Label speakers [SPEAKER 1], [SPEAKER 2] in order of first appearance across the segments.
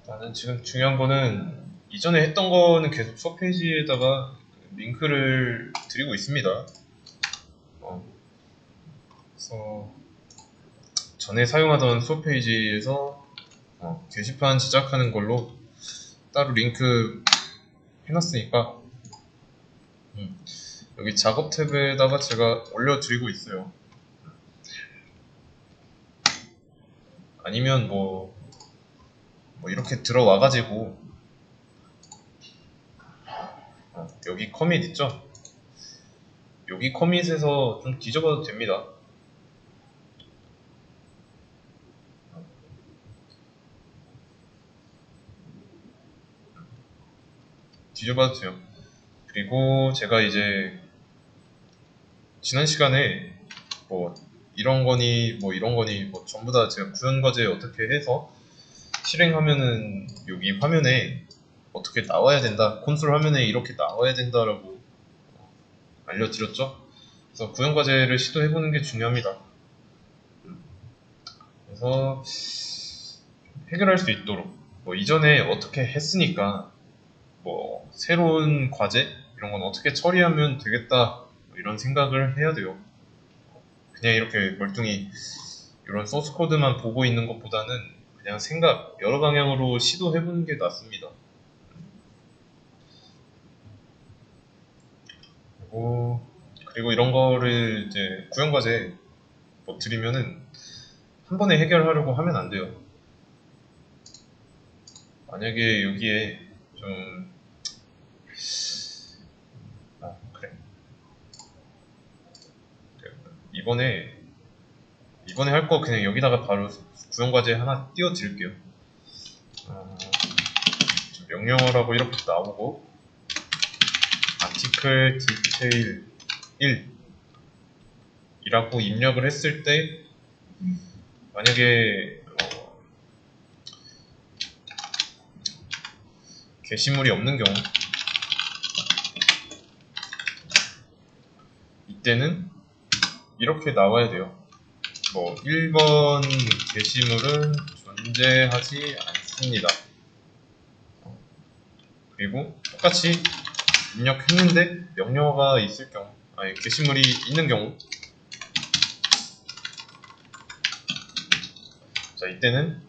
[SPEAKER 1] 나는 지금 중요한 거는 이전에 했던 거는 계속 수업 페이지에다가 링크를 드리고 있습니다. 그래서 전에 사용하던 수업 페이지에서 게시판 제작하는 걸로 따로 링크 해놨으니까 여기 작업 탭에다가 제가 올려드리고 있어요. 아니면 뭐 이렇게 들어와가지고 여기 커밋 있죠? 여기 커밋에서 좀 뒤져봐도 됩니다. 뒤져봐도 돼요. 그리고 제가 이제 지난 시간에 뭐 이런 거니 전부 다 제가 구현과제 어떻게 해서 실행하면은 여기 화면에 어떻게 나와야 된다, 콘솔 화면에 이렇게 나와야 된다라고 알려드렸죠. 그래서 구현과제를 시도해보는 게 중요합니다. 그래서 해결할 수 있도록 이전에 어떻게 했으니까 새로운 과제 이런 건 어떻게 처리하면 되겠다 이런 생각을 해야 돼요. 그냥 이렇게 멀뚱히 이런 소스 코드만 보고 있는 것보다는 그냥 여러 방향으로 시도해보는 게 낫습니다. 그리고 이런 거를 이제 구현과제 드리면은 한 번에 해결하려고 하면 안 돼요. 만약에 여기에 좀 그래. 이번에 할 거 그냥 여기다가 바로 구현과제 하나 띄워 드릴게요. 명령어라고 이렇게 나오고 아티클 디테일 1 이라고 입력을 했을 때 만약에 게시물이 없는 경우 이때는 이렇게 나와야 돼요. 1번 게시물은 존재하지 않습니다. 그리고 똑같이 입력했는데 명령어가 있을 경우, 게시물이 있는 경우, 자 이때는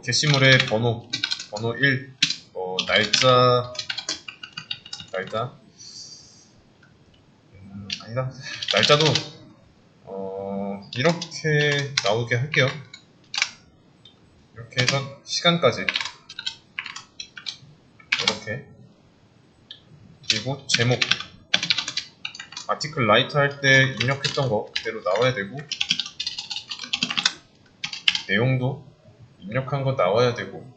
[SPEAKER 1] 게시물의 번호 1, 날짜 아니다. 날짜도 이렇게 나오게 할게요. 이렇게 해서 시간까지 이렇게. 그리고 제목 아티클 라이트 할 때 입력했던 거 그대로 나와야 되고 내용도 입력한 거 나와야 되고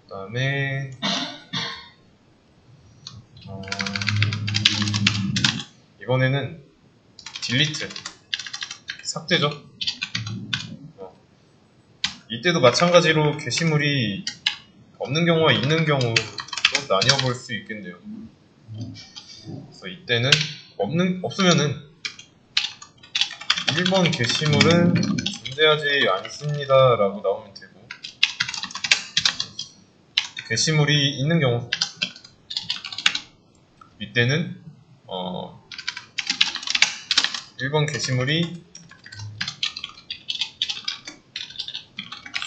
[SPEAKER 1] 그 다음에 이번에는 딜리트 삭제죠. 이때도 마찬가지로 게시물이 없는 경우와 있는 경우로 나뉘어 볼 수 있겠네요. 그래서 이때는 없으면은 1번 게시물은 존재하지 않습니다 라고 나오면 되고, 게시물이 있는 경우 이때는 1번 게시물이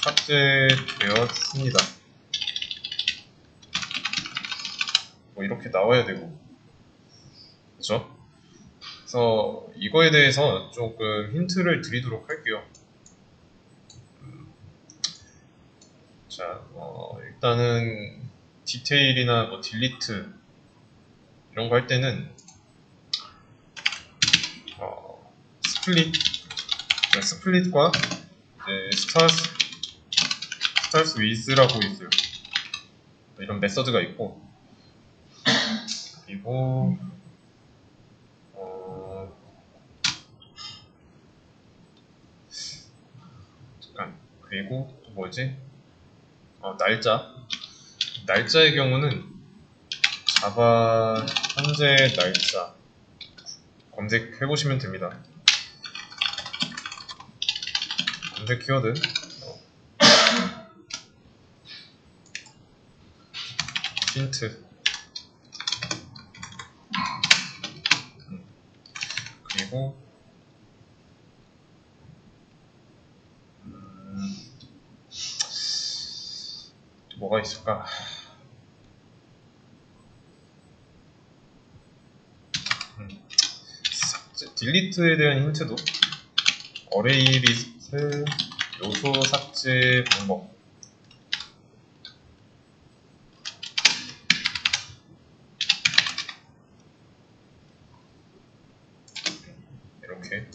[SPEAKER 1] 삭제되었습니다. 이렇게 나와야 되고, 그쵸? 그래서 이거에 대해서 조금 힌트를 드리도록 할게요. 자, 일단은 디테일이나 딜리트 이런 거 할 때는 스플릿과 스타스 위즈라고 있어요. 이런 메서드가 있고, 그리고 그리고 또 뭐지? 날짜의 경우는 자바 현재 날짜 검색해 보시면 됩니다. 검색 키워드 힌트. 그리고 또 뭐가 있을까? 딜리트에 대한 힌트도 어레이 리스트 요소 삭제 방법. 이렇게.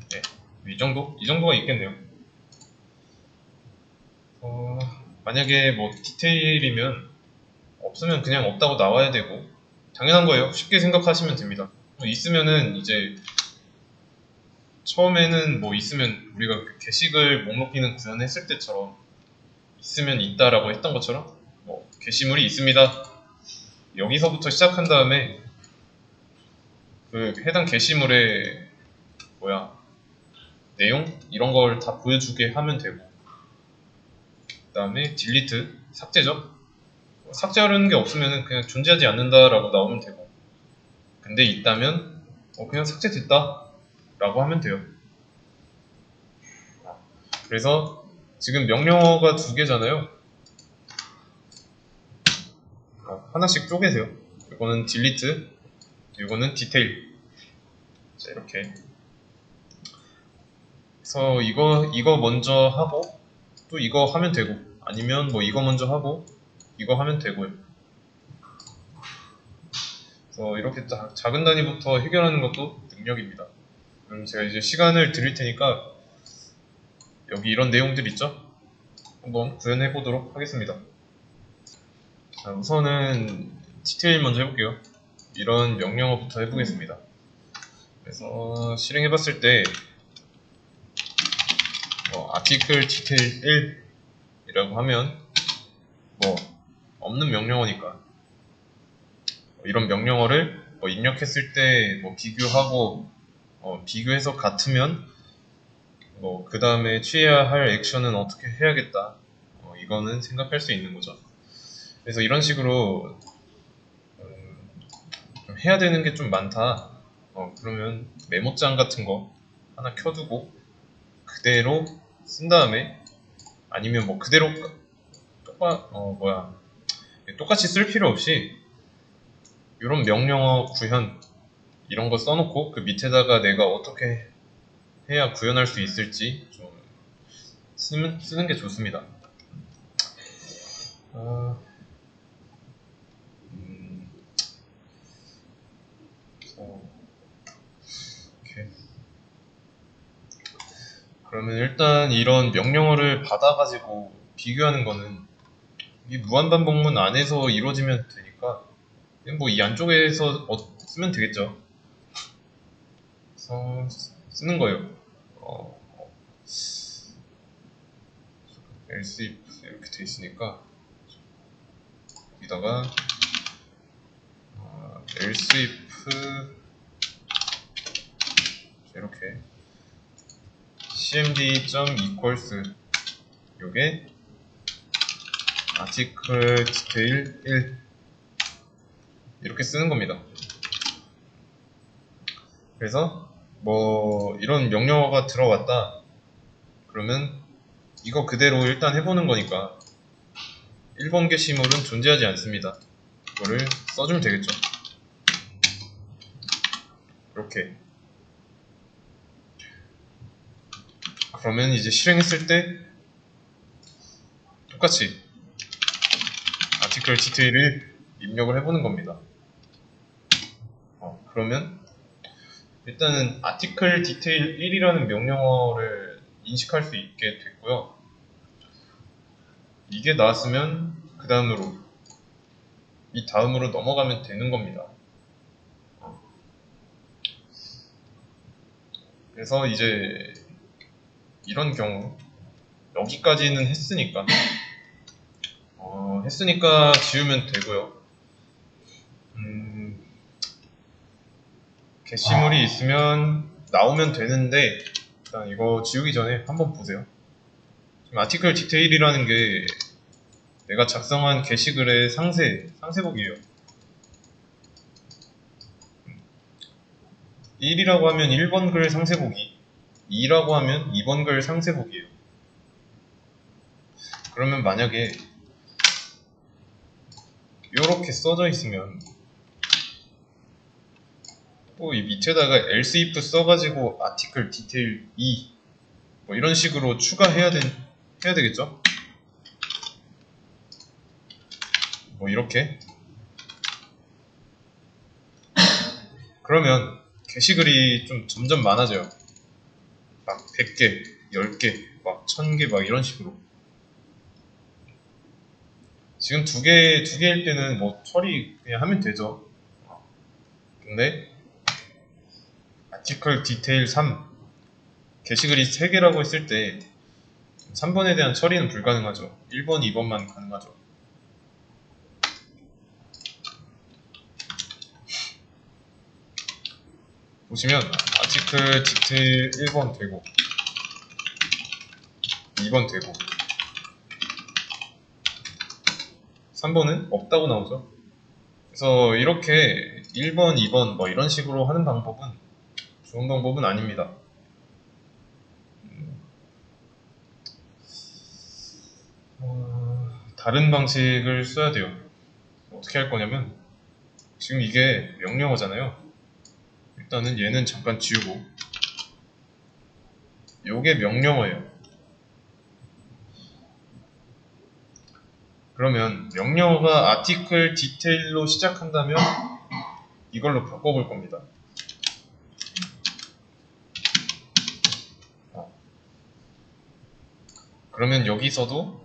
[SPEAKER 1] 네, 이 정도가 있겠네요. 만약에 뭐 디테일이면 없으면 그냥 없다고 나와야 되고 당연한 거예요. 쉽게 생각하시면 됩니다. 있으면은 이제 처음에는 뭐 있으면 우리가 그 게시글 목록 기능 구현했을 때처럼 있으면 있다라고 했던 것처럼 뭐 게시물이 있습니다. 여기서부터 시작한 다음에 그 해당 게시물의 내용 이런 걸 다 보여주게 하면 되고 그 다음에 딜리트 삭제죠. 삭제하려는 게 없으면 그냥 존재하지 않는다라고 나오면 되고 근데 있다면 그냥 삭제됐다 라고 하면 돼요. 그래서 지금 명령어가 2개잖아요. 하나씩 쪼개세요. 이거는 딜리트, 이거는 디테일. 자, 이렇게. 그래서 이거 먼저 하고 또 이거 하면 되고 아니면 뭐 이거 먼저 하고 이거 하면 되고요. 그래서 이렇게 작은 단위부터 해결하는 것도 능력입니다. 그럼 제가 이제 시간을 드릴 테니까 여기 이런 내용들 있죠? 한번 구현해 보도록 하겠습니다. 자, 우선은 디테일 먼저 해볼게요. 이런 명령어부터 해보겠습니다. 그래서 실행해 봤을 때 article detail 1이라고 하면 뭐 없는 명령어니까 이런 명령어를 입력했을 때 비교하고 비교해서 같으면 그 다음에 취해야 할 액션은 어떻게 해야겠다 이거는 생각할 수 있는 거죠. 그래서 이런 식으로 좀 해야 되는 게 좀 많다 그러면 메모장 같은 거 하나 켜두고 그대로 쓴 다음에 아니면 뭐 그대로 똑같이 쓸 필요 없이 이런 명령어 구현 이런 거 써놓고 그 밑에다가 내가 어떻게 해야 구현할 수 있을지 좀 쓰는 게 좋습니다. 이렇게. 그러면 일단 이런 명령어를 받아가지고 비교하는 거는 이 무한반복문 안에서 이루어지면 되니까 뭐 이 안쪽에서 쓰면 되겠죠. 그래서 쓰는 거예요. else if 이렇게 돼 있으니까 여기다가 else if 이렇게 cmd.equals 요게 article detail 1 이렇게 쓰는 겁니다. 그래서 뭐 이런 명령어가 들어왔다 그러면 이거 그대로 일단 해보는 거니까 1번 게시물은 존재하지 않습니다. 이거를 써주면 되겠죠. 이렇게. 그러면 이제 실행했을 때 똑같이 article detail을 입력을 해보는 겁니다. 그러면 일단은 article detail 1이라는 명령어를 인식할 수 있게 됐고요. 이게 나왔으면 그 다음으로 넘어가면 되는 겁니다. 그래서 이제 이런 경우 여기까지는 했으니까 지우면 되고요. 게시물이 있으면 나오면 되는데 일단 이거 지우기 전에 한번 보세요. 지금 article detail이라는 게 내가 작성한 게시글의 상세복이에요. 1이라고 하면 1번 글 상세보기, 2라고 하면 2번 글 상세보기예요. 그러면 만약에 이렇게 써져 있으면 또 이 밑에다가 else if 써가지고 article detail 2 뭐 이런 식으로 추가해야 되겠죠? 뭐 이렇게. 그러면 게시글이 좀 점점 많아져요. 막 100개, 10개, 막 1000개 막 이런 식으로. 지금 두 개일 때는 뭐 처리 그냥 하면 되죠. 근데 article detail 3 게시글이 3개라고 했을 때 3번에 대한 처리는 불가능하죠. 1번, 2번만 가능하죠. 보시면 article detail 1번 되고 2번 되고 3번은 없다고 나오죠. 그래서 이렇게 1번, 2번 뭐 이런 식으로 하는 방법은 좋은 방법은 아닙니다. 다른 방식을 써야 돼요. 어떻게 할 거냐면 지금 이게 명령어잖아요. 일단은 얘는 잠깐 지우고 요게 명령어예요. 그러면 명령어가 article detail로 시작한다면 이걸로 바꿔볼 겁니다. 그러면 여기서도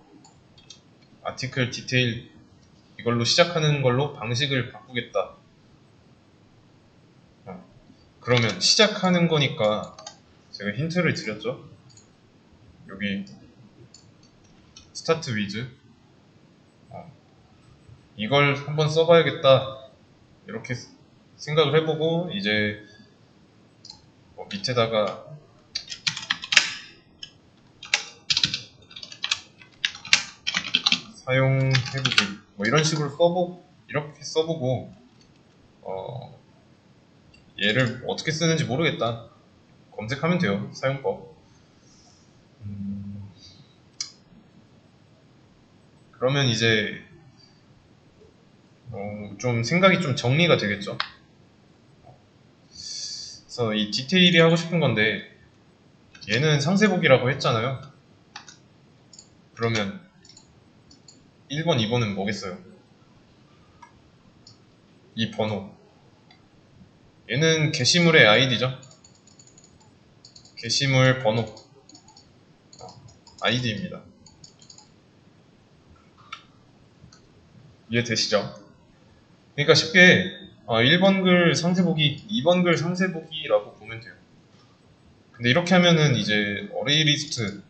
[SPEAKER 1] article detail 이걸로 시작하는 걸로 방식을 바꾸겠다. 그러면 시작하는 거니까 제가 힌트를 드렸죠. 여기 start with 이걸 한번 써봐야겠다 이렇게 생각을 해보고 이제 뭐 밑에다가 사용해보기 뭐 이런 식으로 이렇게 써보고 얘를 어떻게 쓰는지 모르겠다 검색하면 돼요. 사용법. 그러면 이제 좀 생각이 좀 정리가 되겠죠. 그래서 이 디테일이 하고 싶은 건데 얘는 상세보기라고 했잖아요. 그러면 1번, 2번은 뭐겠어요? 이 번호. 얘는 게시물의 아이디죠. 게시물 번호 아이디입니다. 이해되시죠? 그러니까 쉽게 1번 글 상세보기, 2번 글 상세보기라고 보면 돼요. 근데 이렇게 하면은 이제 어레이 리스트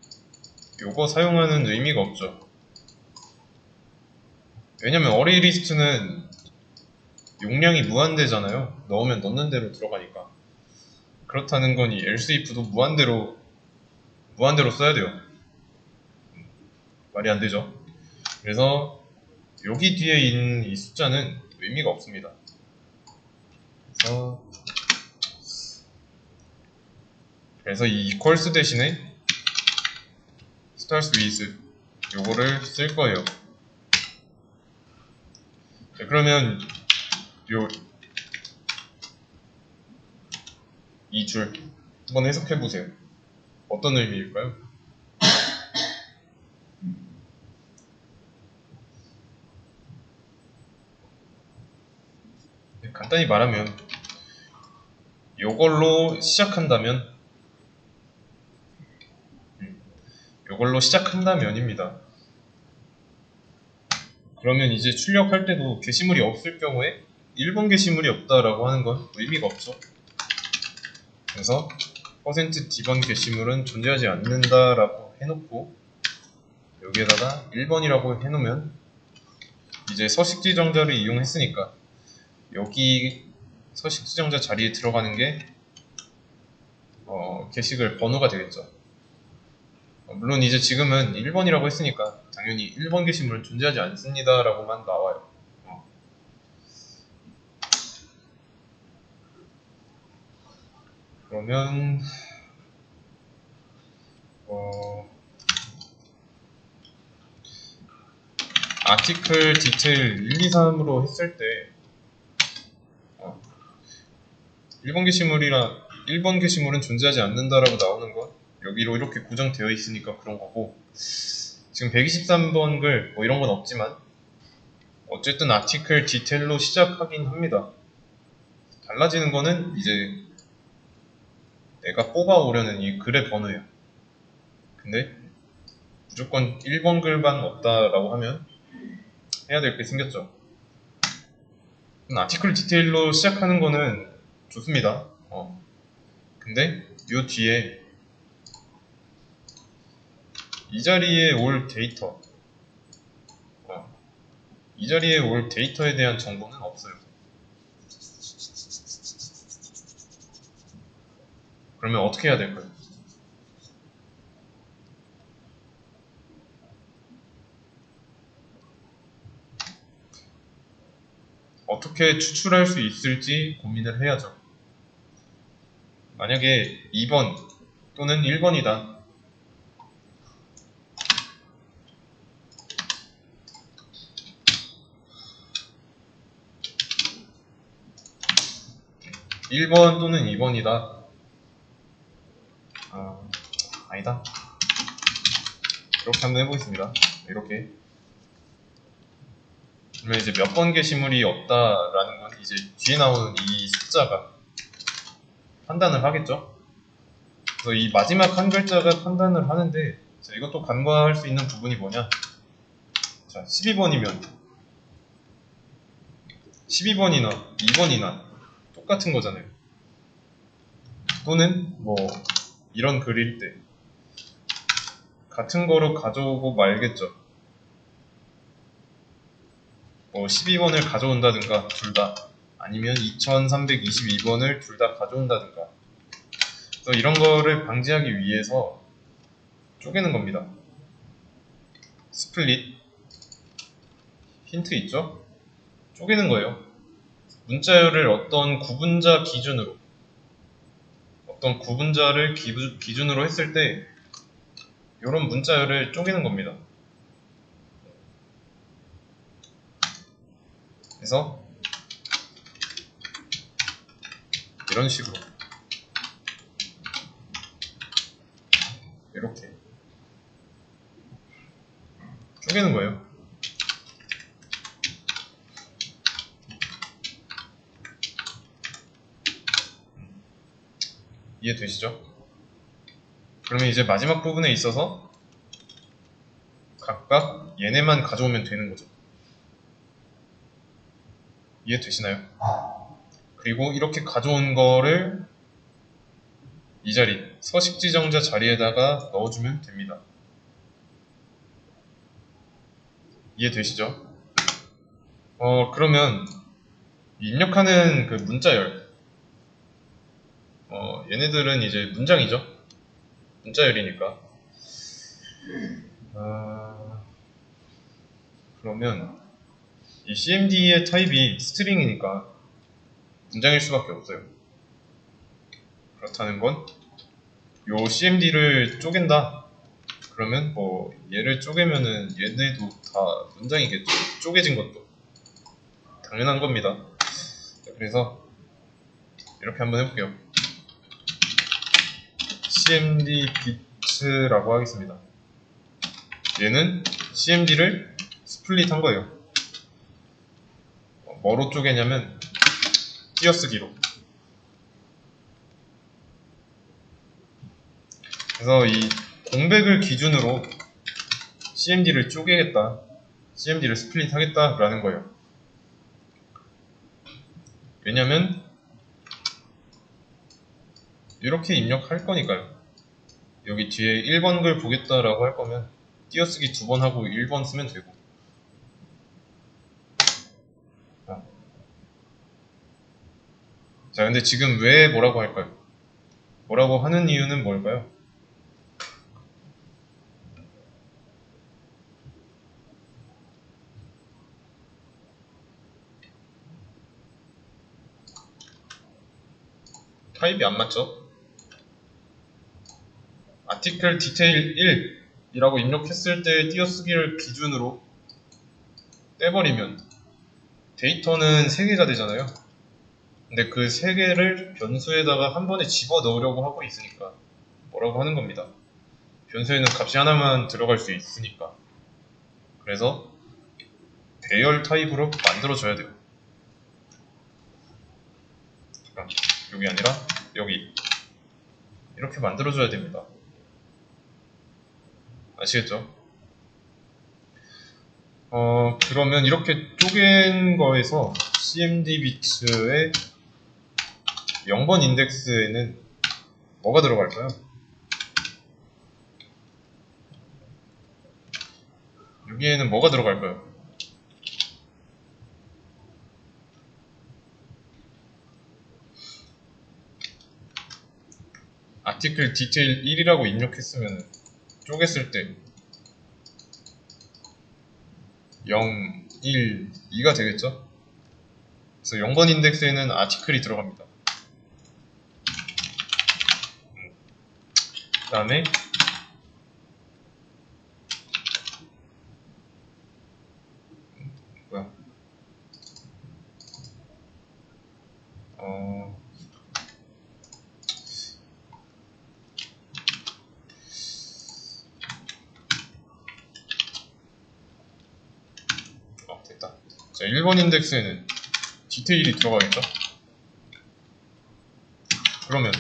[SPEAKER 1] 요거 사용하는 의미가 없죠. 왜냐면 어레이 리스트는 용량이 무한대잖아요. 넣으면 넣는 대로 들어가니까. 그렇다는 건 이 else if도 무한대로 써야 돼요. 말이 안 되죠. 그래서 여기 뒤에 있는 이 숫자는 의미가 없습니다. 그래서 이 equals 대신에 starts with 요거를 쓸 거예요. 자, 그러면 이 줄 한번 해석해 보세요. 어떤 의미일까요? 간단히 말하면 요걸로 시작한다면입니다. 그러면 이제 출력할 때도 게시물이 없을 경우에 1번 게시물이 없다라고 하는 건 의미가 없죠. 그래서 %d번 게시물은 존재하지 않는다라고 해놓고 여기에다가 1번이라고 해놓으면 이제 서식지정자를 이용했으니까 여기 서식지정자 자리에 들어가는 게 게시글 번호가 되겠죠. 물론 이제 지금은 1번이라고 했으니까 당연히 1번 게시물은 존재하지 않습니다 라고만 나와요. 그러면 아티클 디테일 1, 2, 3으로 했을 때 1번 게시물은 존재하지 않는다라고 나오는 건 여기로 이렇게 고정되어 있으니까 그런 거고, 지금 123번 글 뭐 이런 건 없지만 어쨌든 아티클 디테일로 시작하긴 합니다. 달라지는 거는 이제 내가 뽑아오려는 이 글의 번호예요. 근데 무조건 1번 글만 없다라고 하면 해야 될 게 생겼죠. 아티클 디테일로 시작하는 거는 좋습니다. 근데 요 뒤에 이 자리에 올 데이터, 이 자리에 올 데이터에 대한 정보는 없어요. 그러면 어떻게 해야 될까요? 어떻게 추출할 수 있을지 고민을 해야죠. 만약에 2번 또는 1번이다. (1번) 또는 (2번이다) 아니다. 이렇게 한번 해보겠습니다. 이렇게. 그러면 이제 몇 번 게시물이 없다라는 건 이제 뒤에 나오는 이 숫자가 판단을 하겠죠. 그래서 이 마지막 한 글자가 판단을 하는데, 자, 이것도 간과할 수 있는 부분이 뭐냐? 자, 12번이면 12번이나 2번이나 똑같은 거잖아요. 또는 뭐 이런 글일 때 같은 거로 가져오고 말겠죠. 뭐 12번을 가져온다든가 둘 다, 아니면 2322번을 둘 다 가져온다든가. 그래서 이런 거를 방지하기 위해서 쪼개는 겁니다. 스플릿 힌트 있죠? 쪼개는 거예요. 문자열을 어떤 구분자 기준으로, 어떤 구분자를 기준으로 했을 때 이런 문자열을 쪼개는 겁니다. 그래서 이런 식으로 이렇게 쪼개는 거예요. 이해되시죠? 그러면 이제 마지막 부분에 있어서 각각 얘네만 가져오면 되는 거죠. 이해되시나요? 그리고 이렇게 가져온 거를 이 자리, 서식 지정자 자리에다가 넣어주면 됩니다. 이해되시죠? 그러면 입력하는 그 문자열, 얘네들은 이제 문장이죠. 문자열이니까. 그러면 이 CMD의 타입이 스트링이니까 문장일 수밖에 없어요. 그렇다는 건 요 CMD를 쪼갠다. 그러면 뭐 얘를 쪼개면은 얘네도 다 문장이겠죠. 쪼개진 것도 당연한 겁니다. 그래서 이렇게 한번 해볼게요. CMD bit라고 하겠습니다. 얘는 CMD를 스플릿 한 거예요. 뭐로 쪼개냐면 띄어쓰기로. 그래서 이 공백을 기준으로 CMD를 쪼개겠다, CMD를 스플릿 하겠다 라는 거예요. 왜냐면 이렇게 입력할 거니까요. 여기 뒤에 1번 글 보겠다라고 할 거면 띄어쓰기 2번 하고 1번 쓰면 되고. 자, 근데 지금 왜 뭐라고 할까요? 뭐라고 하는 이유는 뭘까요? 타입이 안 맞죠? 아티클 디테일 1이라고 입력했을 때 띄어쓰기를 기준으로 떼버리면 데이터는 3개가 되잖아요. 근데 그 3개를 변수에다가 한 번에 집어넣으려고 하고 있으니까 뭐라고 하는 겁니다. 변수에는 값이 하나만 들어갈 수 있으니까. 그래서 배열 타입으로 만들어줘야 돼요. 여기 아니라 여기 이렇게 만들어줘야 됩니다. 아시겠죠? 그러면 이렇게 쪼갠 거에서 cmd 비츠의 0번 인덱스에는 뭐가 들어갈까요? 여기에는 뭐가 들어갈까요? 아티클 디테일 1이라고 입력했으면 쪼갰을 때 0, 1, 2가 되겠죠? 그래서 0번 인덱스에는 아티클이 들어갑니다. 그 다음에 뭐야? 됐다. 자, 1번 인덱스에는 디테일이 들어가겠죠? 그러면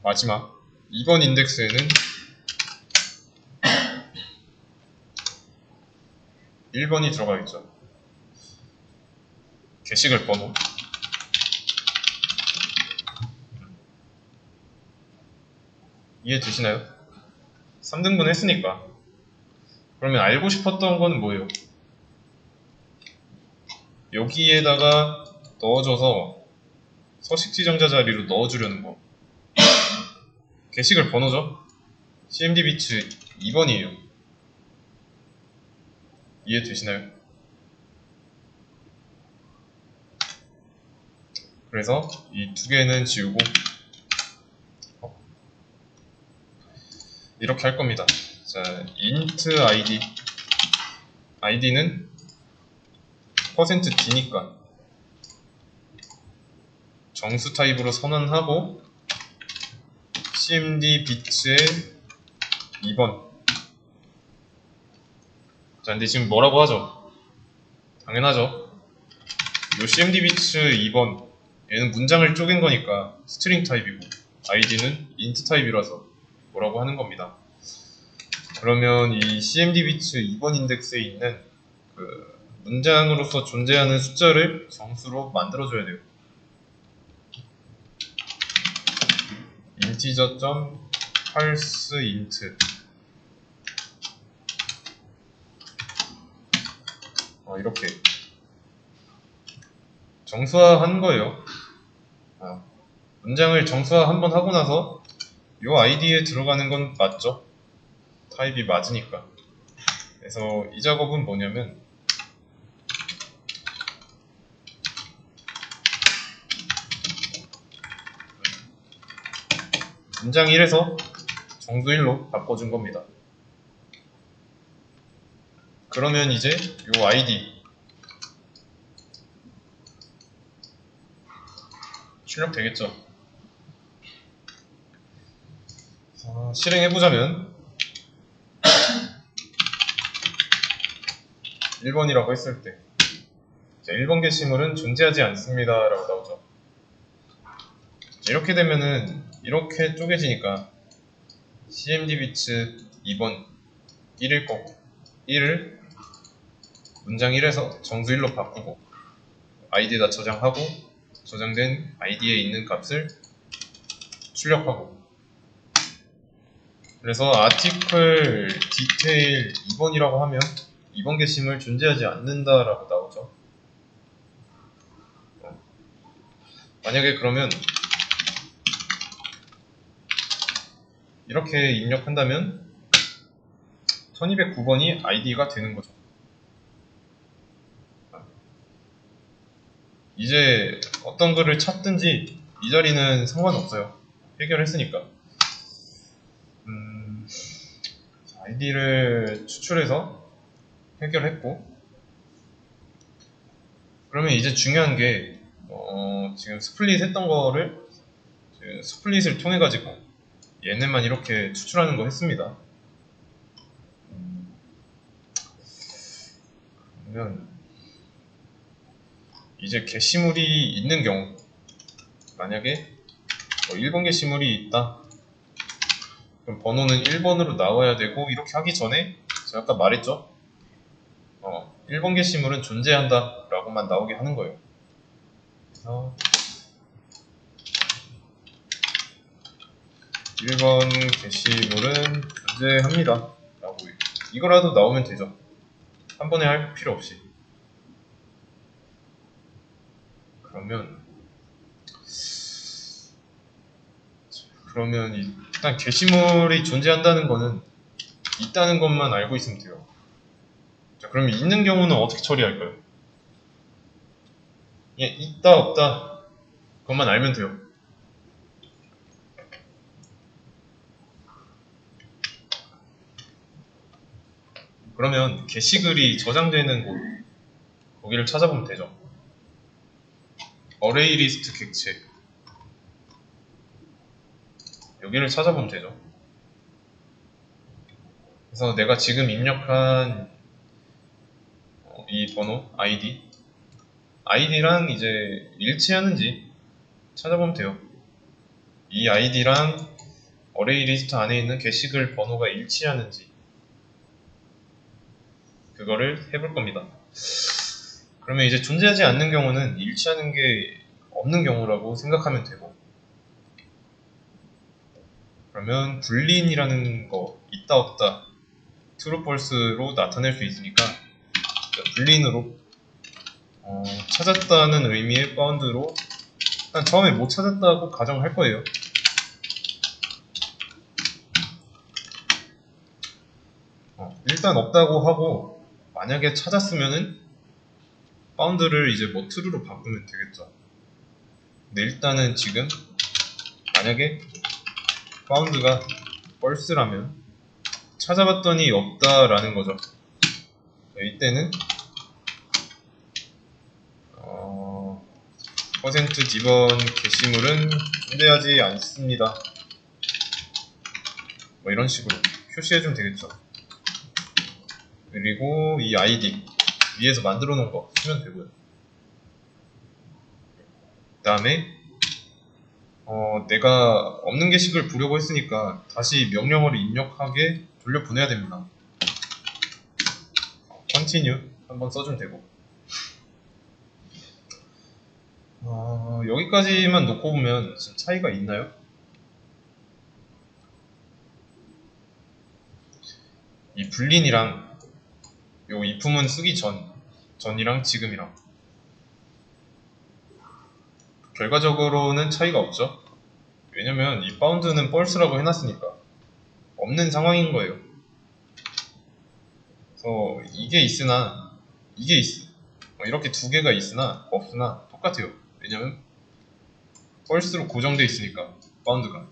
[SPEAKER 1] 마지막 2번 인덱스에는 1번이 들어가겠죠. 게시글 번호 이해되시나요? 3등분 했으니까. 그러면 알고 싶었던 거는 뭐예요? 여기에다가 넣어줘서 서식 지정자 자리로 넣어주려는 거. 게시글 번호죠? cmd 비츠 2번이에요. 이해되시나요? 그래서 이 두 개는 지우고 이렇게 할 겁니다. 자, int id는 %d니까 정수 타입으로 선언하고 cmd 비츠의 2번. 자, 근데 지금 뭐라고 하죠? 당연하죠. 요 cmd 비츠 2번 얘는 문장을 쪼갠 거니까 스트링 타입이고 id는 int 타입이라서 뭐라고 하는 겁니다. 그러면 이 cmd 비츠 2번 인덱스에 있는 그 문장으로서 존재하는 숫자를 정수로 만들어줘야 돼요. integer.parseInt 이렇게 정수화한 거예요. 문장을 정수화 한번 하고 나서 이 id에 들어가는 건 맞죠? 타입이 맞으니까. 그래서 이 작업은 뭐냐면 문장 1에서 정수 1로 바꿔준 겁니다. 그러면 이제 이 id 출력되겠죠? 실행해보자면 1번이라고 했을 때 1번 게시물은 존재하지 않습니다 라고 나오죠. 이렇게 되면은 이렇게 쪼개지니까 cmd 비츠 2번 1일 거고 1을 문장 1에서 정수 1로 바꾸고 id에다 저장하고 저장된 id에 있는 값을 출력하고 그래서 아티클 디테일 2번이라고 하면 2번 게시물 존재하지 않는다 라고 나오죠. 만약에 그러면 이렇게 입력한다면 1209번이 id가 되는 거죠. 이제 어떤 글을 찾든지 이 자리는 상관없어요. 해결했으니까. 아이디를 추출해서 해결했고, 그러면 이제 중요한 게 지금 스플릿 했던 거를 지금 스플릿을 통해 가지고 얘네만 이렇게 추출하는 거 했습니다. 그러면 이제 게시물이 있는 경우, 만약에 1번 게시물이 있다, 그럼 번호는 1번으로 나와야 되고, 이렇게 하기 전에 제가 아까 말했죠? 1번 게시물은 존재한다 라고만 나오게 하는 거예요. 그래서 1번 게시물은 존재합니다 라고, 이거라도 나오면 되죠. 한 번에 할 필요 없이. 그러면 일단 게시물이 존재한다는 거는 있다는 것만 알고 있으면 돼요. 자, 그러면 있는 경우는 어떻게 처리할까요? 예, 있다 없다 그것만 알면 돼요. 그러면 게시글이 저장되는 곳, 거기를 찾아보면 되죠. 어레이 리스트 객체, 여기를 찾아보면 되죠. 그래서 내가 지금 입력한 이 번호, 아이디랑 이제 일치하는지 찾아보면 돼요. 이 아이디랑 어레이 리스트 안에 있는 게시글 번호가 일치하는지 그거를 해볼 겁니다. 그러면 이제 존재하지 않는 경우는 일치하는 게 없는 경우라고 생각하면 되고, 그러면 불린이라는 거, 있다 없다, true false로 나타낼 수 있으니까 불린으로 찾았다는 의미의 found로 일단 처음에 못 찾았다고 가정할 거예요. 일단 없다고 하고, 만약에 찾았으면은 found를 이제 뭐 true로 바꾸면 되겠죠. 근데 일단은 지금 만약에 found가 false라면 찾아봤더니 없다라는 거죠. 이때는 %D번 게시물은 존재하지 않습니다. 뭐 이런 식으로 표시해주면 되겠죠. 그리고 이 아이디 위에서 만들어 놓은 거 쓰면 되고요. 그 다음에 내가 없는 게시글 보려고 했으니까 다시 명령어를 입력하게 돌려보내야 됩니다. continue 한번 써주면 되고, 여기까지만 놓고 보면 지금 차이가 있나요? 이 불린이랑 요 if문 쓰기 전이랑 지금이랑 결과적으로는 차이가 없죠. 왜냐면 이 found는 false라고 해놨으니까 없는 상황인 거예요. 그래서 이게 있으나 이게 이렇게 두 개가 있으나 없으나 똑같아요. 왜냐면 false로 고정되어 있으니까 found가.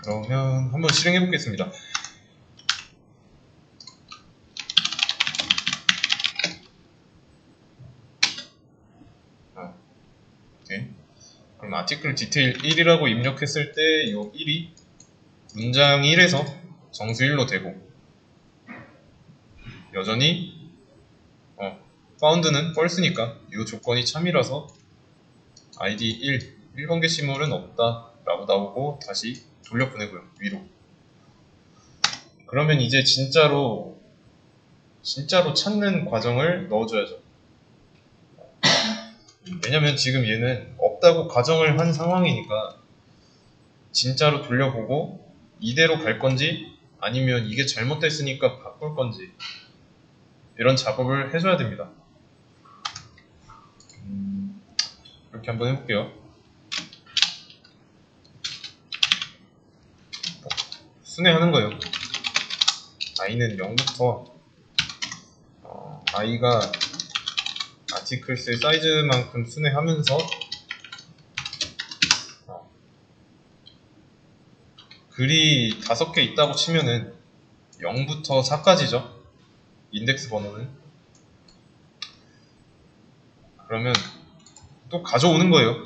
[SPEAKER 1] 그러면 한번 실행해 보겠습니다. 오케이. 그럼 아티클 디테일 1이라고 입력했을 때 이 1이 문장 1에서 정수 1로 되고, 여전히 found는 false니까 이 조건이 참이라서 id 1번 게시물은 없다 라고 나오고 다시 돌려보내고요, 위로. 그러면 이제 진짜로 찾는 과정을 넣어줘야죠. 왜냐면 지금 얘는 없다고 가정을 한 상황이니까 진짜로 돌려보고 이대로 갈 건지 아니면 이게 잘못됐으니까 바꿀 건지 이런 작업을 해줘야 됩니다. 이렇게 한번 해볼게요. 순회하는 거예요. i는 0부터 i가 아티클스의 사이즈만큼 순회하면서 글이 5개 있다고 치면은 0부터 4까지죠. 인덱스 번호는. 그러면 또 가져오는 거예요.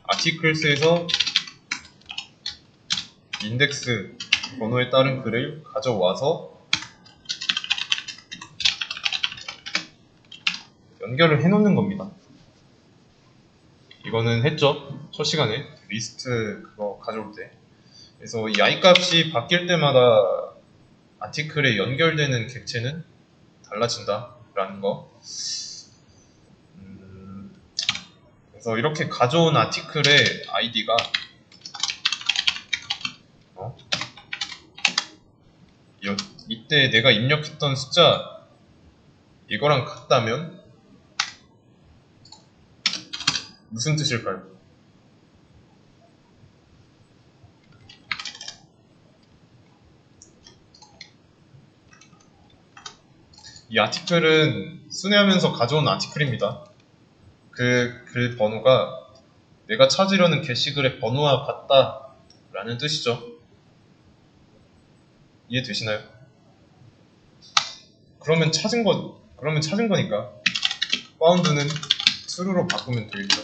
[SPEAKER 1] 아티클스에서 인덱스 번호에 따른 글을 가져와서 연결을 해놓는 겁니다. 이거는 했죠. 첫 시간에 리스트 그거 가져올 때. 그래서 이 i 값이 바뀔 때마다 아티클에 연결되는 객체는 달라진다 라는 거. 그래서 이렇게 가져온 아티클의 id가 이때 내가 입력했던 숫자 이거랑 같다면 무슨 뜻일까요? 이 아티클은 순회하면서 가져온 아티클입니다. 그 글 번호가 내가 찾으려는 게시글의 번호와 같다 라는 뜻이죠. 이해되시나요? 그러면 찾은 거니까 파운드는 true로 바꾸면 되겠죠.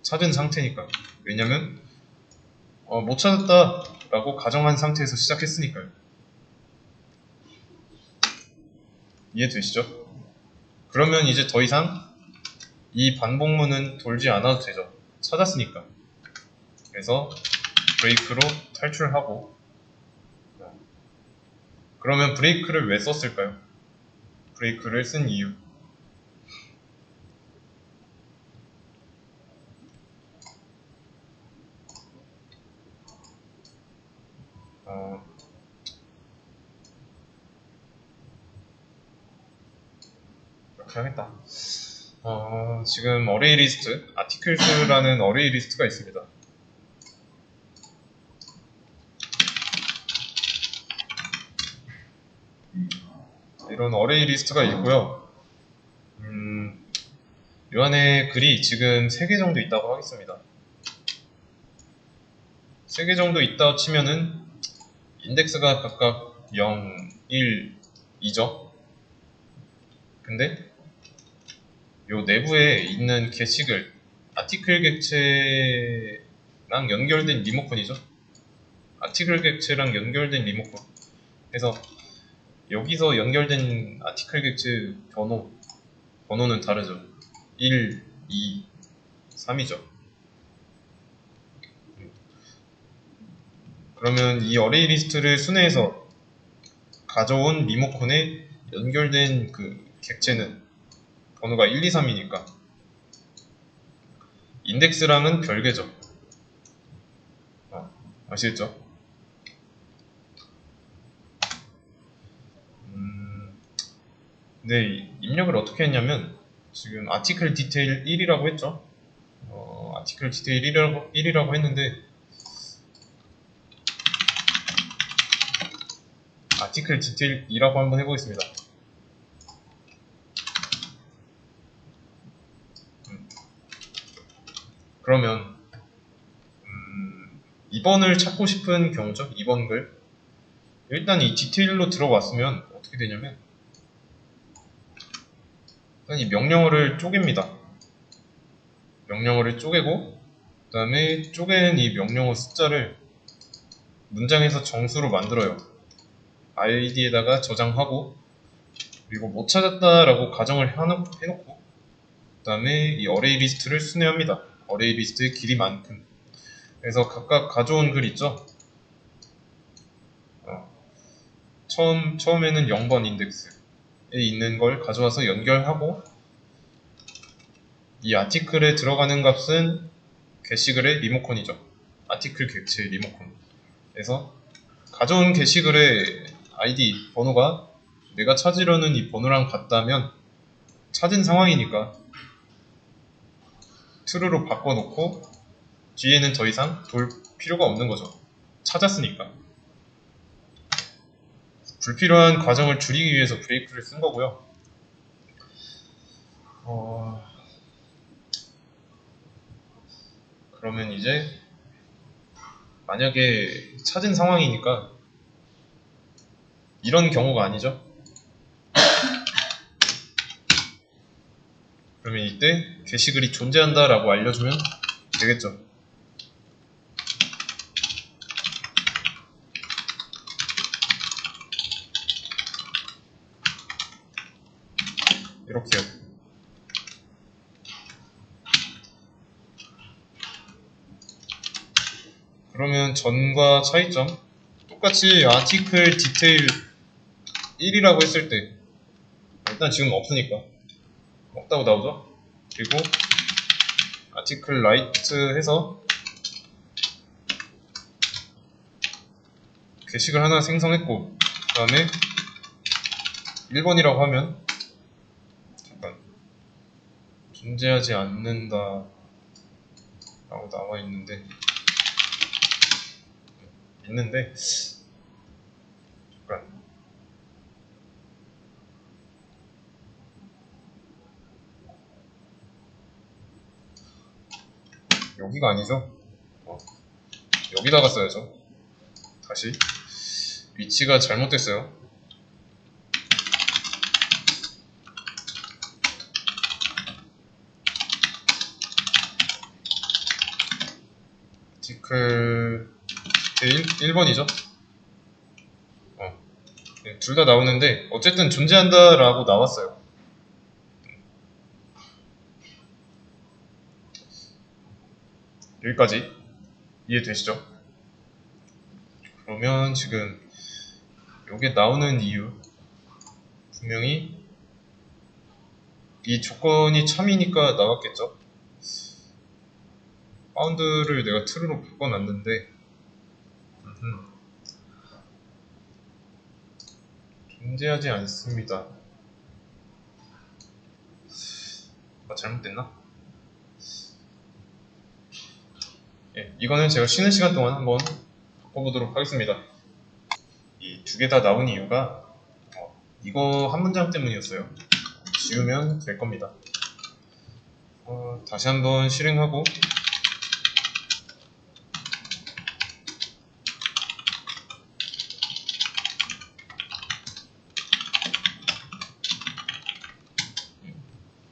[SPEAKER 1] 찾은 상태니까. 왜냐면 못 찾았다 라고 가정한 상태에서 시작했으니까요. 이해되시죠? 그러면 이제 더 이상 이 반복문은 돌지 않아도 되죠. 찾았으니까. 그래서 브레이크로 탈출하고, 그러면 브레이크를 왜 썼을까요? 브레이크를 쓴 이유. 이렇게 하겠다. 지금 어레이 리스트, 아티클스라는 어레이 리스트가 있습니다. 이런 어레이 리스트가 있고요. 이 안에 글이 지금 3개 정도 있다고 하겠습니다. 3개 정도 있다고 치면은 인덱스가 각각 0, 1, 2죠. 근데 요 내부에 있는 게시글, 아티클 객체랑 연결된 리모컨이죠. 아티클 객체랑 연결된 리모컨. 그래서 여기서 연결된 아티클 객체 번호는 다르죠. 1, 2, 3이죠. 그러면 이 어레이 리스트를 순회해서 가져온 리모컨에 연결된 그 객체는 번호가 1, 2, 3이니까 인덱스랑은 별개죠. 아시겠죠? 네, 입력을 어떻게 했냐면 지금 아티클 디테일 1이라고 했죠. 아티클 디테일 1이라고 했는데 아티클 디테일 2라고 한번 해보겠습니다. 그러면 2번을 찾고 싶은 경우죠. 2번 글. 일단 이 디테일로 들어왔으면 어떻게 되냐면 일단 이 명령어를 쪼갭니다. 명령어를 쪼개고 그 다음에 쪼갠 이 명령어 숫자를 문장에서 정수로 만들어요. id에다가 저장하고 그리고 못 찾았다라고 가정을 해놓고 그 다음에 이 어레이 리스트를 순회합니다. 어레이 리스트의 길이만큼. 그래서 각각 가져온 글 있죠? 처음에는 0번 인덱스에 있는 걸 가져와서 연결하고 이 아티클에 들어가는 값은 게시글의 리모컨이죠. 아티클 객체의 리모컨. 그래서 가져온 게시글의 id 번호가 내가 찾으려는 이 번호랑 같다면 찾은 상황이니까 true로 바꿔놓고 뒤에는 더 이상 돌 필요가 없는 거죠. 찾았으니까. 불필요한 과정을 줄이기 위해서 브레이크를 쓴 거고요. 그러면 이제 만약에 찾은 상황이니까 이런 경우가 아니죠. 그러면 이때 게시글이 존재한다 라고 알려주면 되겠죠. 이렇게요. 그러면 전과 차이점, 똑같이 아티클 디테일 1이라고 했을 때 일단 지금 없으니까 없다고 나오죠. 그리고 아티클 라이트 해서 게시글 하나 생성했고 그 다음에 1번이라고 하면 잠깐 존재하지 않는다 라고 나와 있는데 잠깐 여기가 아니죠. 여기다가 써야죠. 다시 위치가 잘못됐어요. 아티클 1번이죠. 둘 다 나오는데 어쨌든 존재한다 라고 나왔어요. 여기까지 이해되시죠? 그러면 지금 요게 나오는 이유 분명히 이 조건이 참이니까 나왔겠죠? 바운드를 내가 true로 바꿔놨는데 존재하지 않습니다. 잘못됐나? 예, 이거는 제가 쉬는 시간 동안 한번 바꿔보도록 하겠습니다. 이 두 개 다 나온 이유가 이거 한 문장 때문이었어요. 지우면 될 겁니다. 다시 한번 실행하고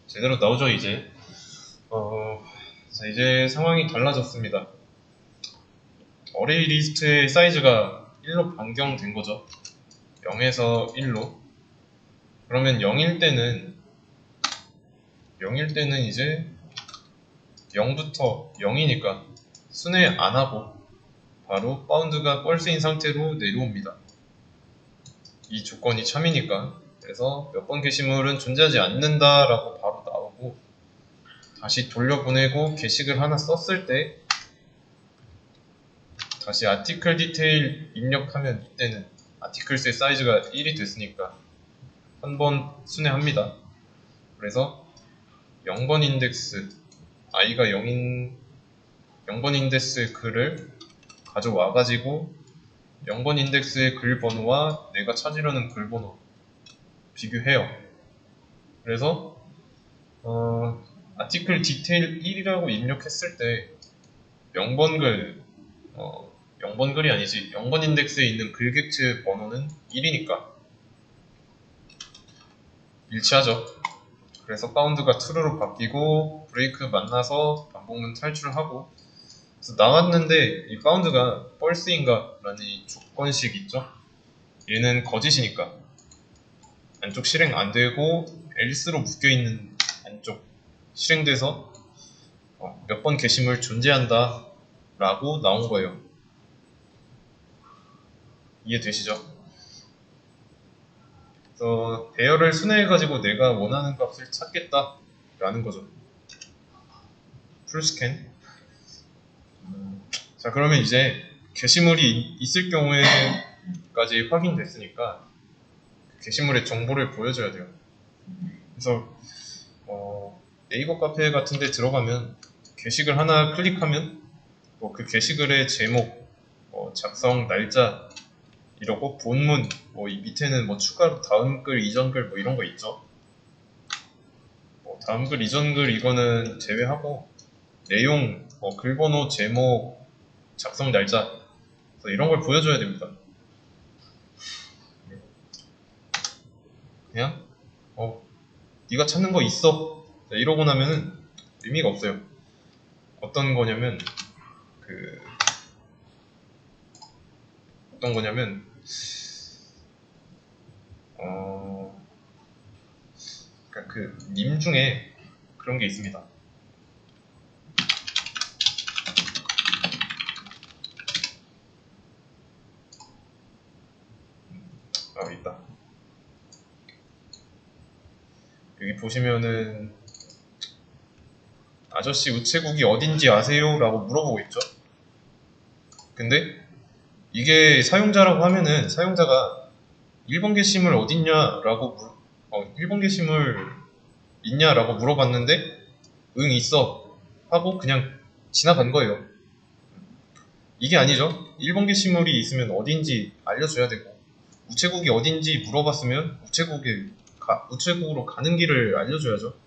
[SPEAKER 1] 제대로 나오죠 이제. 자, 이제 상황이 달라졌습니다. 어레이 리스트의 사이즈가 1로 변경된 거죠. 0에서 1로. 그러면 0일 때는 이제 0부터 0이니까 순회 안 하고 바로 바운드가 펄스인 상태로 내려옵니다. 이 조건이 참이니까. 그래서 몇 번 게시물은 존재하지 않는다 라고 바로 나오고 다시 돌려보내고 게시글 하나 썼을 때 다시 아티클 디테일 입력하면 이때는 아티클스의 사이즈가 1이 됐으니까 한 번 순회합니다. 그래서 0번 인덱스 i가 0번 인덱스의 글을 가져와 가지고 0번 인덱스의 글 번호와 내가 찾으려는 글 번호 비교해요. 그래서 아티클 디테일 1이라고 입력했을 때 0번 글이 아니지 0번 인덱스에 있는 글 객체 번호는 1이니까 일치하죠. 그래서 바운드가 true로 바뀌고 브레이크 만나서 반복문 탈출하고 그래서 나왔는데 이 바운드가 false인가 라는 이 조건식 있죠. 얘는 거짓이니까 안쪽 실행 안 되고 else로 묶여있는 안쪽 실행돼서 몇 번 게시물 존재한다 라고 나온 거예요. 이해되시죠? 그래서 배열을 순회해가지고 내가 원하는 값을 찾겠다 라는 거죠. 풀스캔. 자, 그러면 이제 게시물이 있을 경우에까지 확인됐으니까 게시물의 정보를 보여줘야 돼요. 그래서 네이버 카페 같은 데 들어가면 게시글 하나 클릭하면 그 게시글의 제목, 작성 날짜 이러고 본문, 이 밑에는 추가로 다음 글, 이전 글 이런 거 있죠. 다음 글, 이전 글 이거는 제외하고 내용, 글 번호, 제목, 작성 날짜 이런 걸 보여줘야 됩니다. 그냥 네가 찾는 거 있어 이러고 나면은 의미가 없어요. 어떤 거냐면 그러니까 그 님 중에 그런 게 있습니다. 있다. 여기 보시면은 아저씨 우체국이 어딘지 아세요? 라고 물어보고 있죠. 근데 이게 사용자라고 하면은 사용자가 1번 게시물 어딨냐라고 1번 게시물 있냐라고 물어봤는데 응 있어 하고 그냥 지나간 거예요. 이게 아니죠. 1번 게시물이 있으면 어딘지 알려줘야 되고 우체국이 어딘지 물어봤으면 우체국으로 가는 길을 알려줘야죠.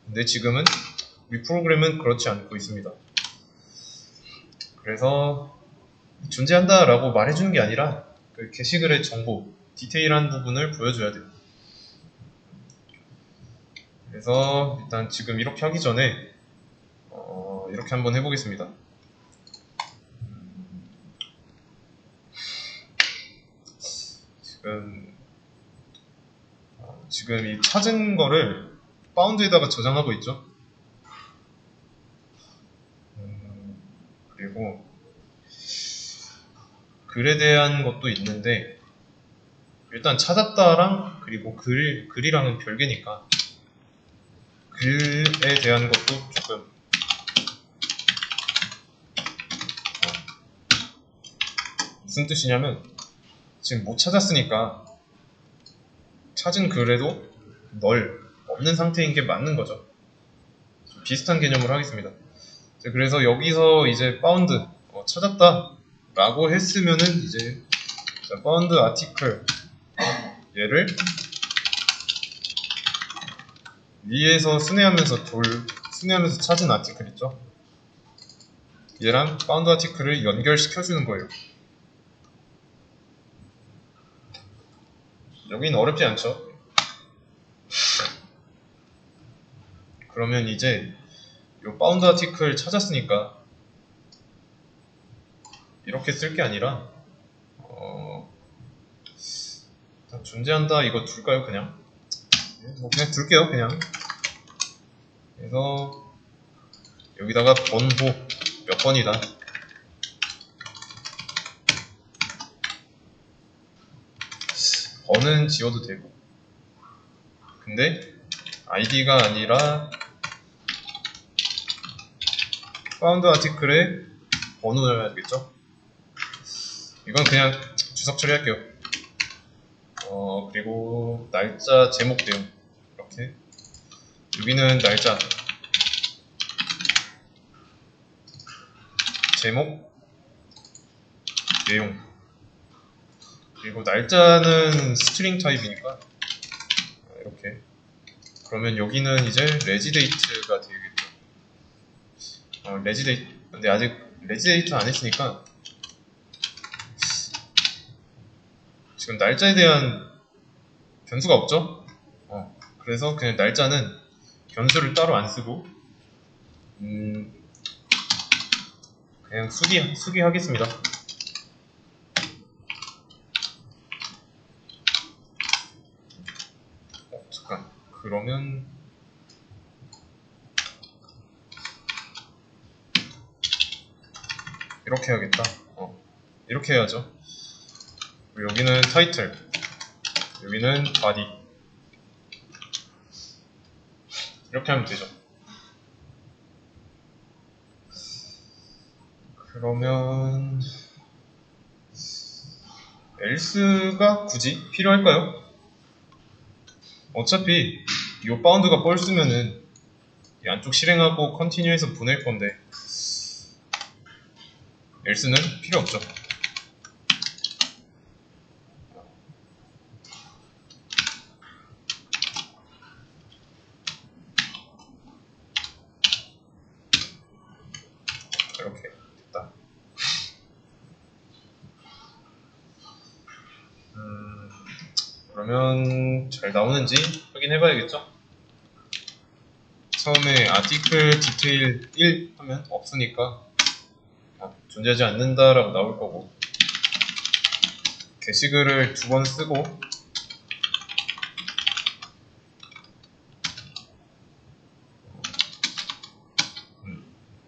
[SPEAKER 1] 근데 지금은 우리 프로그램은 그렇지 않고 있습니다. 그래서 존재한다 라고 말해주는 게 아니라 그 게시글의 정보, 디테일한 부분을 보여줘야 돼요. 그래서 일단 지금 이렇게 하기 전에 이렇게 한번 해보겠습니다. 지금 이 찾은 거를 바운드에다가 저장하고 있죠. 그리고 글에 대한 것도 있는데 일단 찾았다랑 그리고 글이랑은 별개니까 글에 대한 것도 조금 무슨 뜻이냐면 지금 못 찾았으니까 찾은 글에도 없는 상태인 게 맞는 거죠. 비슷한 개념으로 하겠습니다. 그래서 여기서 이제 파운드 찾았다 라고 했으면은 이제 파운드 아티클 얘를 위에서 순회하면서 찾은 아티클 있죠. 얘랑 파운드 아티클을 연결시켜주는 거예요. 여긴 어렵지 않죠? 그러면 이제 요 파운드 아티클 찾았으니까 이렇게 쓸 게 아니라 존재한다 이거 둘까요? 그냥 둘게요. 그냥 그래서 여기다가 번호 몇 번이다 번은 지워도 되고 근데 id가 아니라 파운드 아티클에 번호를 해야 되겠죠? 이건 그냥 주석 처리할게요. 그리고 날짜 제목 내용 이렇게 여기는 날짜 제목 내용 그리고 날짜는 스트링 타입이니까 이렇게 그러면 여기는 이제 레지데이트가 되겠죠. 레지데이트 근데 아직 레지데이트 안 했으니까 지금 날짜에 대한 변수가 없죠? 그래서 그냥 날짜는 변수를 따로 안 쓰고 그냥 수기 하겠습니다. 잠깐 그러면 이렇게 해야겠다. 이렇게 해야죠. 여기는 타이틀 여기는 바디 이렇게 하면 되죠. 그러면 else가 굳이 필요할까요? 어차피 이 바운드가 뻘쓰면은 이 안쪽 실행하고 컨티뉴해서 보낼 건데 else는 필요 없죠. 이렇게 됐다. 그러면 잘 나오는지 확인해 봐야겠죠? 처음에 아티클 디테일 1 하면 없으니까 존재하지 않는다라고 나올 거고, 게시글을 2번 쓰고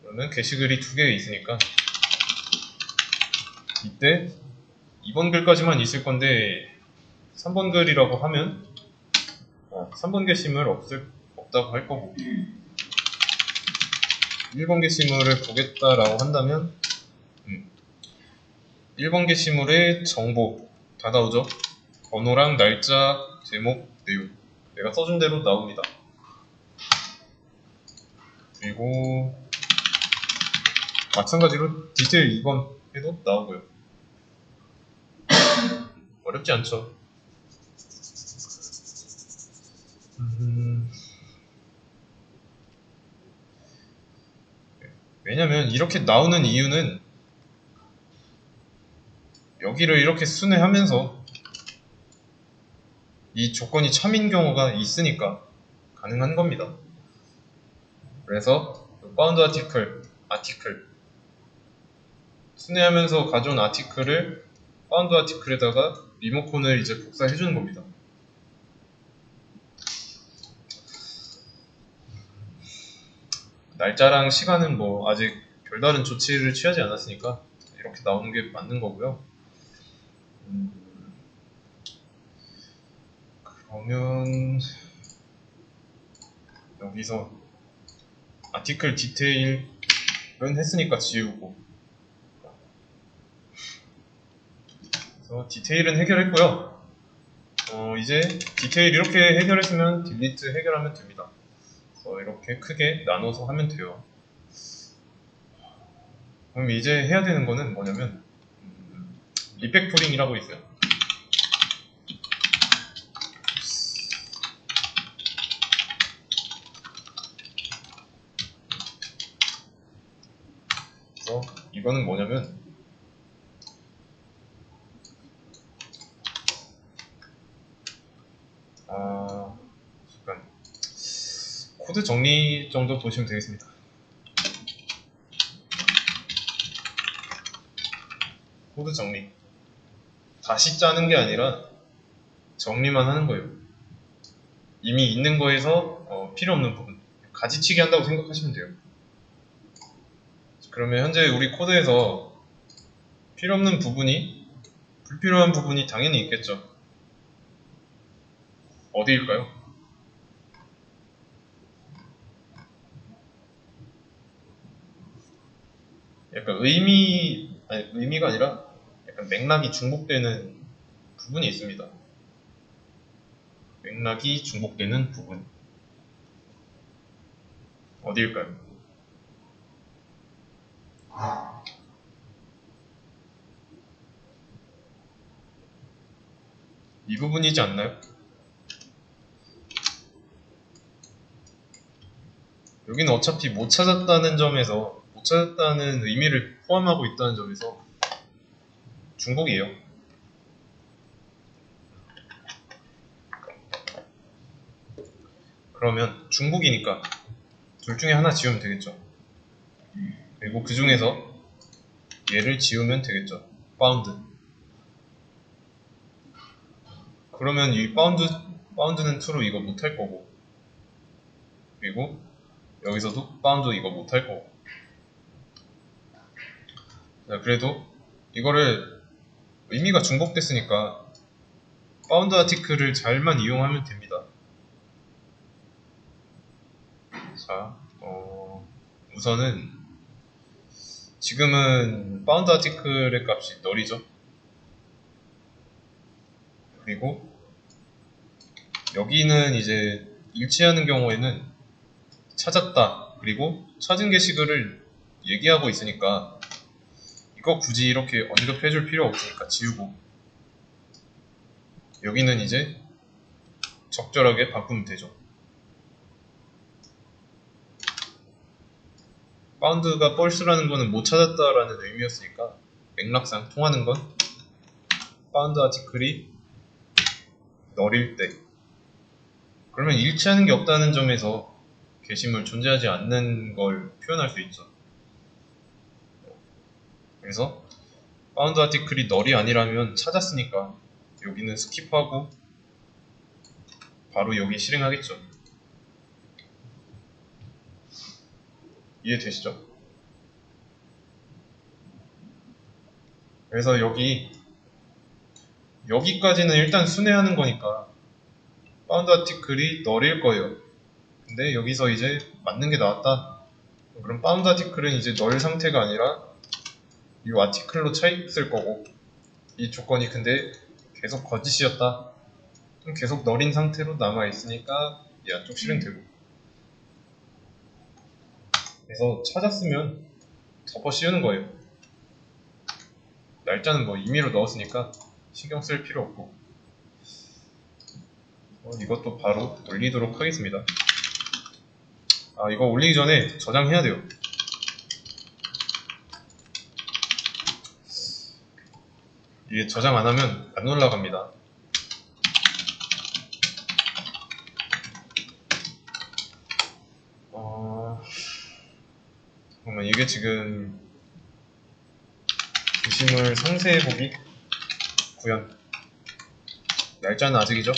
[SPEAKER 1] 그러면 게시글이 2개 있으니까 이때 2번 글까지만 있을 건데 3번 글이라고 하면 3번 게시물 없다고 할 거고, 1번 게시물을 보겠다라고 한다면 1번 게시물의 정보 다 나오죠. 번호랑 날짜, 제목, 내용 내가 써준 대로 나옵니다. 그리고 마찬가지로 디테일 2번 해도 나오고요. 어렵지 않죠. 왜냐면 이렇게 나오는 이유는 여기를 이렇게 순회하면서 이 조건이 참인 경우가 있으니까 가능한 겁니다. 그래서 바운드 아티클 순회하면서 가져온 아티클을 바운드 아티클에다가 리모컨을 이제 복사해 주는 겁니다. 날짜랑 시간은 뭐 아직 별다른 조치를 취하지 않았으니까 이렇게 나오는 게 맞는 거고요. 그러면 여기서 아티클 디테일은 했으니까 지우고, 그래서 디테일은 해결했고요. 이제 디테일 이렇게 해결했으면 딜리트 해결하면 됩니다. 그래서 이렇게 크게 나눠서 하면 돼요. 그럼 이제 해야 되는 거는 뭐냐면 리팩토링이라고 있어요. 그래서 이거는 뭐냐면 잠깐 코드 정리 정도 보시면 되겠습니다. 코드 정리 다시 짜는 게 아니라 정리만 하는 거예요. 이미 있는 거에서 필요 없는 부분 가지치기 한다고 생각하시면 돼요. 그러면 현재 우리 코드에서 필요 없는 부분이, 불필요한 부분이 당연히 있겠죠. 어디일까요? 약간 의미가 아니라 약간 맥락이 중복되는 부분이 있습니다. 맥락이 중복되는 부분 어디일까요? 이 부분이지 않나요? 여기는 어차피 못 찾았다는 점에서, 못 찾았다는 의미를 포함하고 있다는 점에서 중복이에요. 그러면 중복이니까 둘 중에 하나 지우면 되겠죠. 그리고 그 중에서 얘를 지우면 되겠죠. 바운드. 그러면 이 바운드는 true 이거 못할 거고, 그리고 여기서도 바운드 이거 못할 거고. 자, 그래도 이거를 의미가 중복됐으니까 바운드 아티클을 잘만 이용하면 됩니다. 자, 우선은 지금은 바운드 아티클의 값이 널이죠. 그리고 여기는 이제 일치하는 경우에는 찾았다, 그리고 찾은 게시글을 얘기하고 있으니까 이거 굳이 이렇게 언급해 줄 필요 없으니까 지우고, 여기는 이제 적절하게 바꾸면 되죠. 파운드가 펄스라는 거는 못 찾았다라는 의미였으니까 맥락상 통하는 건 파운드 아티클이 널일 때, 그러면 일치하는 게 없다는 점에서 게시물 존재하지 않는 걸 표현할 수 있죠. 그래서 파운드 아티클이 널이 아니라면 찾았으니까 여기는 스킵하고 바로 여기 실행하겠죠. 이해되시죠? 그래서 여기까지는 일단 순회하는 거니까 파운드 아티클이 널일 거예요. 근데 여기서 이제 맞는 게 나왔다. 그럼 파운드 아티클은 이제 널 상태가 아니라 이 아티클로 차 있을 거고, 이 조건이 근데 계속 거짓이었다. 그럼 계속 널인 상태로 남아 있으니까 이 안쪽 실행되고. 그래서 찾았으면 덮어 씌우는 거예요. 날짜는 뭐 임의로 넣었으니까 신경 쓸 필요 없고. 이것도 바로 올리도록 하겠습니다. 이거 올리기 전에 저장해야 돼요. 이게 저장 안 하면 안 올라갑니다. 그러면 이게 지금 게시물 상세해보기 구현, 날짜는 아직이죠?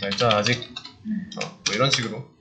[SPEAKER 1] 날짜 아직 뭐 이런 식으로